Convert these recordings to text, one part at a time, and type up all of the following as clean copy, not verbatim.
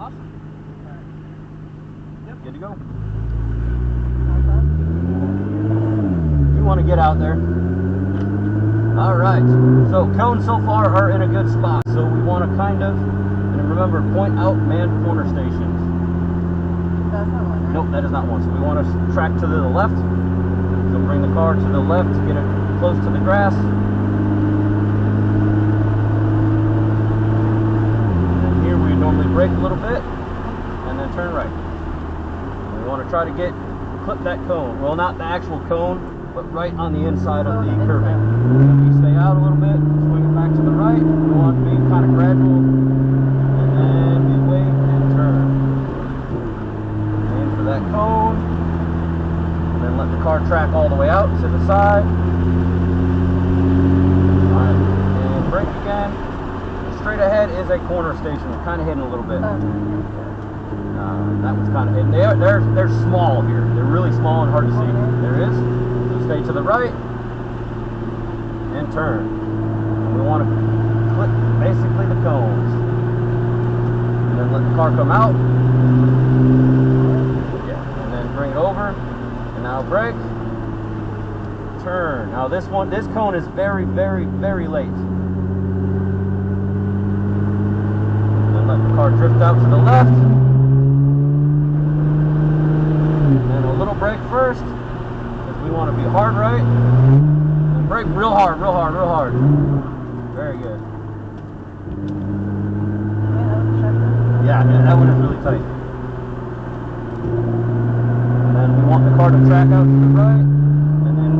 off? Yep. Good to go. You want to get out there. Alright, so cones so far are in a good spot. So we want to kind of, and remember, point out manned corner stations. That's not one, right? Nope, that is not one. So we want to track to the left. So bring the car to the left to get it close to the grass. And here we normally brake a little bit and then turn right. And we want to try to clip that cone. Well, not the actual cone, but right on the inside of the curving. We stay out a little bit, swing it back to the right. We want to be kind of gradual. And then we wait and turn. Aim for that cone. And then let the car track all the way out to the side. Alright, and brake again. Straight ahead is a corner station. We're kind of hidden a little bit. That one's kind of hidden. They're small here. They're really small and hard to see. There it is. So stay to the right and turn. And we want to clip basically the cones. And then let the car come out. Yeah. And then bring it over. And now brake. Turn. Now this cone is very, very, very late. And then let the car drift out to the left. And a little brake first, because we want to be hard right. And brake real hard, real hard, real hard. Very good. Yeah, that one is really tight. And then we want the car to track out to the right, and then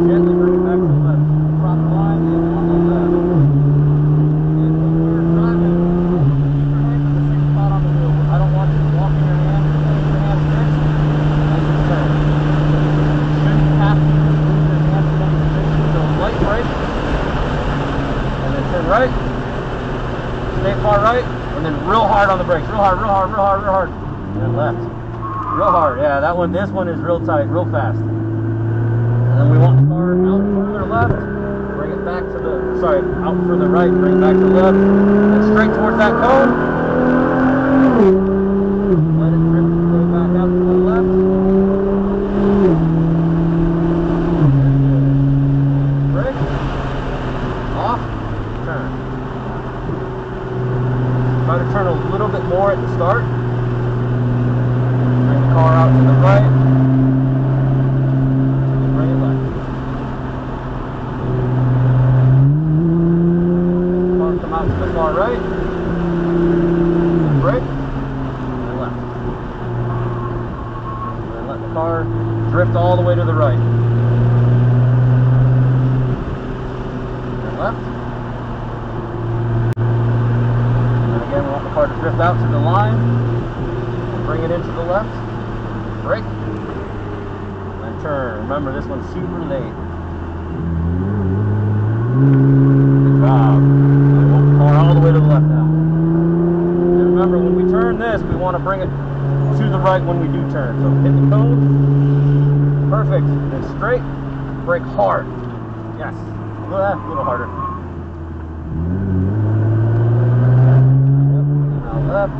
gently bring it back to the left. The proper line is on the left. And when we're driving, keep your hands in the same spot on the wheel. I don't want you walking your hands, keep your hands fixed. Light brake, and then turn right, stay far right, and then real hard on the brakes, real hard, real hard, real hard, real hard, and then left, real hard. Yeah, this one is real tight, real fast. And then we want the car out further left, bring it back to the, out further right, bring it back to the left, and straight towards that cone. Let it drift, go back out to the left. Try to turn a little bit more at the start. Bring the car out to the right. And bring it left. The car come out to the far right. And brake. And left. And then let the car drift all the way to the right. And left. Again, we want the car to drift out to the line, and bring it into the left, brake, and turn. Remember, this one's super late. Good job. We want the car all the way to the left now. And remember, when we turn this, we want to bring it to the right when we do turn. So hit the cone, perfect, and straight, brake hard. Yes, a little harder. Left. We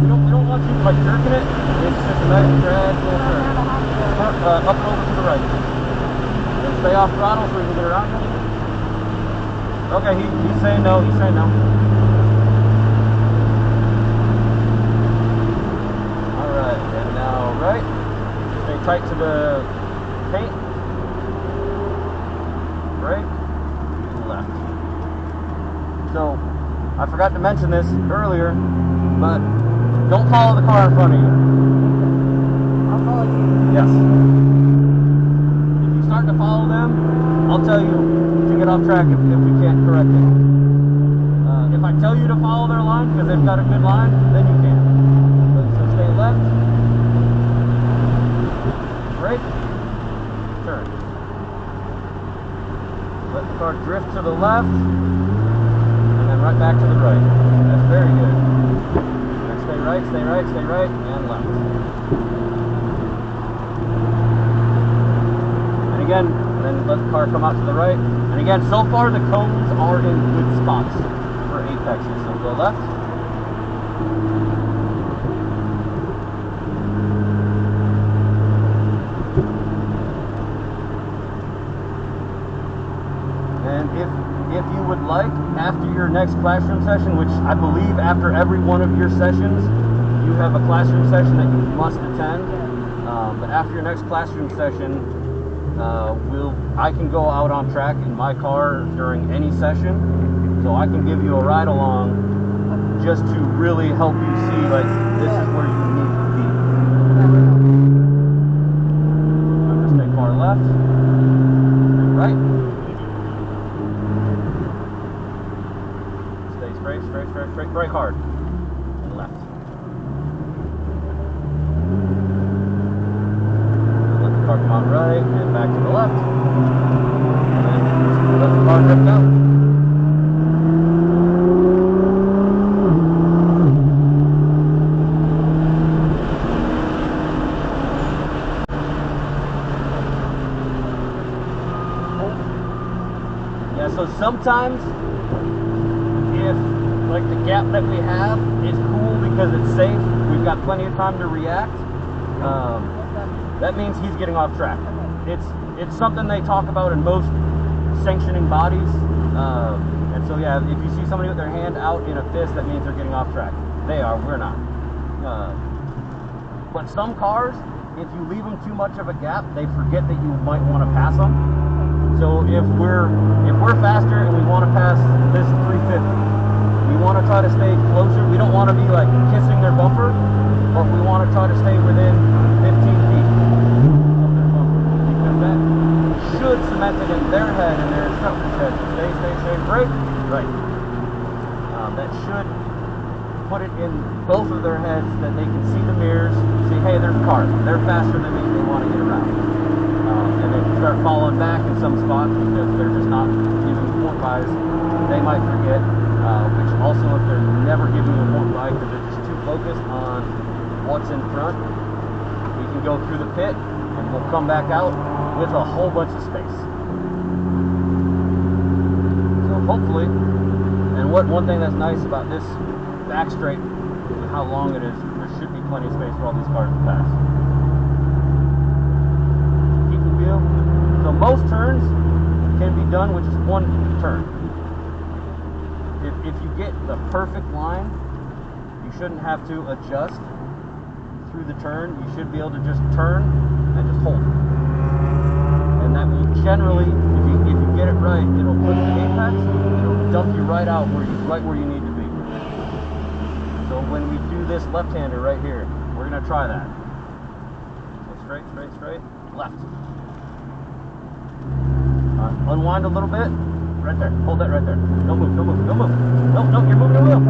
don't want you like jerking it. It's just a nice gradual turn. Up and over to the right. And stay off throttle so we can get around him. Okay, he's saying no. He's saying no. All right, and now right. Stay tight to the paint. Brake, and left. So, I forgot to mention this earlier, but don't follow the car in front of you. I'll follow you. Yes. If you start to follow them, I'll tell you to get off track if we can't correct it. If I tell you to follow their line, because they've got a good line, then you can. So stay left, brake, turn. Let the car drift to the left, and then right back to the right. That's very good. And stay right, stay right, stay right, and left. And again, and then let the car come out to the right. And again, so far the cones are in good spots for apexes. So go left. And if you would like, after your next classroom session, which I believe after every one of your sessions, you have a classroom session that you must attend. But after your next classroom session, I can go out on track in my car during any session, so I can give you a ride along just to really help you see, like, this is where you need to be. I'm going to stay far left and right. Stay straight, straight, straight, straight, brake hard, and left. Come on right and back to the left, and then let the car drift out. Yeah, so sometimes if like the gap that we have is cool because it's safe, we've got plenty of time to react. That means he's getting off track. It's something they talk about in most sanctioning bodies. And so yeah, if you see somebody with their hand out in a fist, that means they're getting off track. They are, we're not. But some cars, if you leave them too much of a gap, they forget that you might want to pass them. So if we're faster and we want to pass this 350, we want to try to stay closer. We don't want to be like kissing their bumper, but we want to try to stay within 15 feet. That should cement it in their head and their instructor's head. Stay, stay, stay, brake, right. That should put it in both of their heads that they can see the mirrors, see, hey, there's cars. They're faster than me, they want to get around. And they start falling back in some spots because they're just not giving point buys. They might forget, which also if they're never giving a point buy because they're just too focused on what's in front, we can go through the pit and we'll come back out with a whole bunch of space. So hopefully, and one thing that's nice about this back straight, with how long it is, there should be plenty of space for all these cars to pass. Keep the wheel. So most turns can be done with just one turn. If you get the perfect line, you shouldn't have to adjust through the turn. You should be able to just turn and just hold. And that will generally, if you get it right, it'll put the apex, it'll dump you right out right where you need to be. So when we do this left-hander right here, we're going to try that. So straight, straight, straight, left. Unwind a little bit. Right there. Hold that right there. Don't move, don't move, don't move. Nope, you're moving the wheel.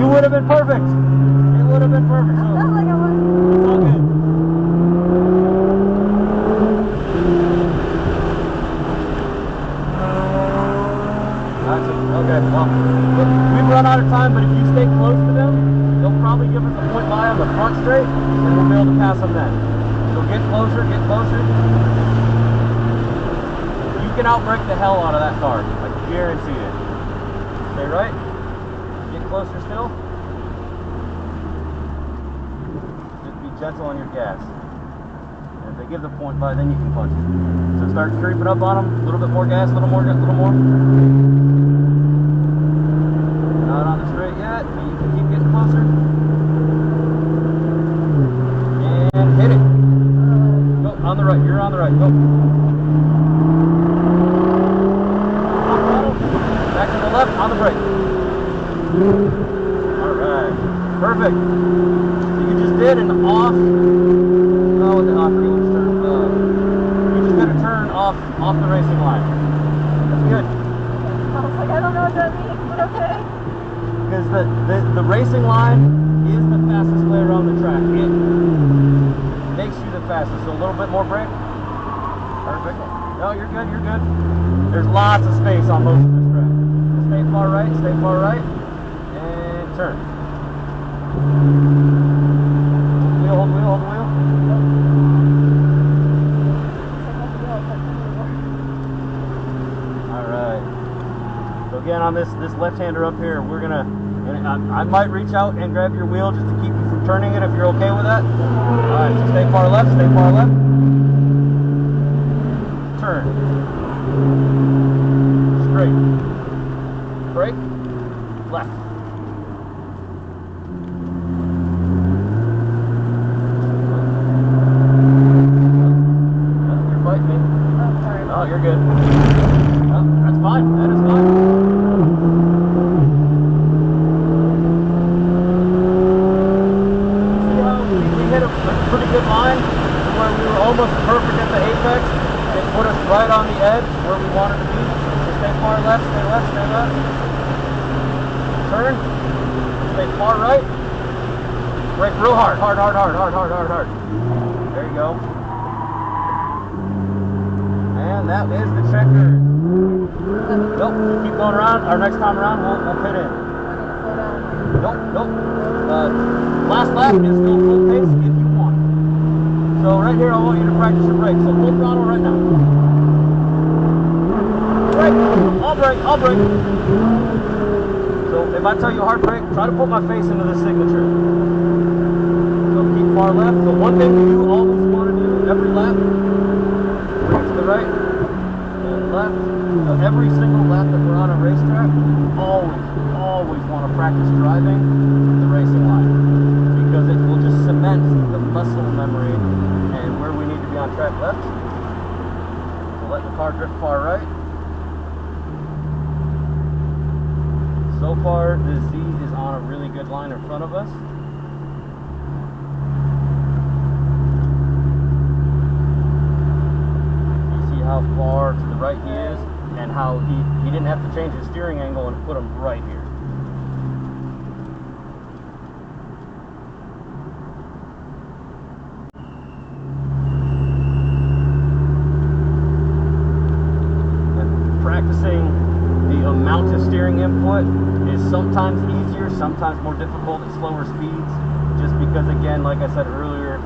You would have been perfect. It would have been perfect. So Sounds like I was. it's all good. Okay, well, we've run out of time, but if you stay close to them, they'll probably give us a point by on the front straight, and we'll be able to pass them then. So get closer, get closer. You can outbrake the hell out of that car. I guarantee it. Stay right. Get closer still. Just be gentle on your gas. And if they give the point by, then you can punch it. So start creeping up on them. A little bit more gas, a little more, a little more. Not on the straight yet, but you can keep getting closer. And hit it. Go on the right. You're on the right. Go. Back to the left, on the brake. Alright. Perfect. So you just did an off. Oh, the off turn. You just did a turn off the racing line. That's good. I was like, I don't know what that means, but okay. Because the racing line is the fastest way around the track. It makes you the fastest. So a little bit more brake. Perfect. No, you're good, you're good. There's lots of space on most of this track. Stay far right, and turn. Hold the wheel, hold the wheel, hold the wheel. again on this left-hander up here, we're gonna, and I might reach out and grab your wheel just to keep you from turning it if you're okay with that. All right, so stay far left, stay far left. Turn. Straight. Brake. Left. You're fighting me. Oh, sorry. Oh, you're good. Oh, that's fine. That is fine. See how we hit a pretty good line where we were almost perfect at the apex. It put us right on the edge where we wanted to be. So stay far left, stay left, stay left. Turn. Stay far right. Brake real hard. Hard, hard, hard, hard, hard, hard, hard. There you go. And that is the checker. Nope, keep going around. Our next time around, we'll pit in. Nope, nope. Last lap is still full pace if you want. So right here, I want you to practice your brake. So full throttle right now. Brake. I'll brake. I'll brake. So if I tell you hard brake, try to put my face into the signature. So keep far left. So one thing you always want to do every lap, brake to the right and left. So every single lap that we're on a racetrack, always want to practice driving the racing line because it will just cement the muscle memory and where we need to be on track left. So let the car drift far right. So far, the Z is on a really good line in front of us. You see how far to the right he is and how he didn't have to change his steering angle and put him right here. And practicing the amount of steering input is sometimes easier, sometimes more difficult at slower speeds, just because, again, like I said earlier,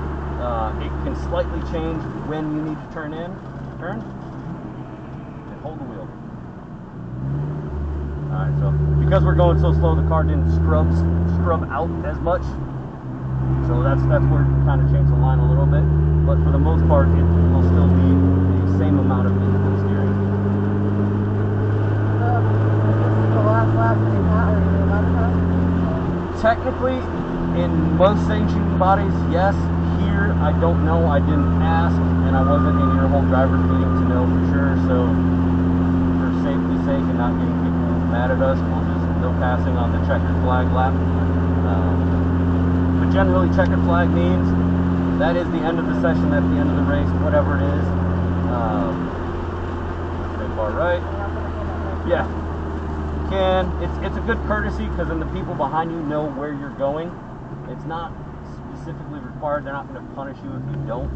it can slightly change when you need to turn, and hold the wheel. Alright, so because we're going so slow, the car didn't scrub out as much, so that's where it can kind of change the line a little bit, but for the most part, it will still be the same amount of input steering. Technically, in most sanctioned bodies, yes. Here, I don't know. I didn't ask, and I wasn't in your whole driver's meeting to know for sure. So, for safety's sake and not getting people mad at us, we'll just no passing on the checkered flag lap. But generally, checkered flag means that is the end of the session. That's the end of the race, whatever it is. Stay far right. Yeah. It's a good courtesy because then the people behind you know where you're going. It's not specifically required. They're not going to punish you if you don't.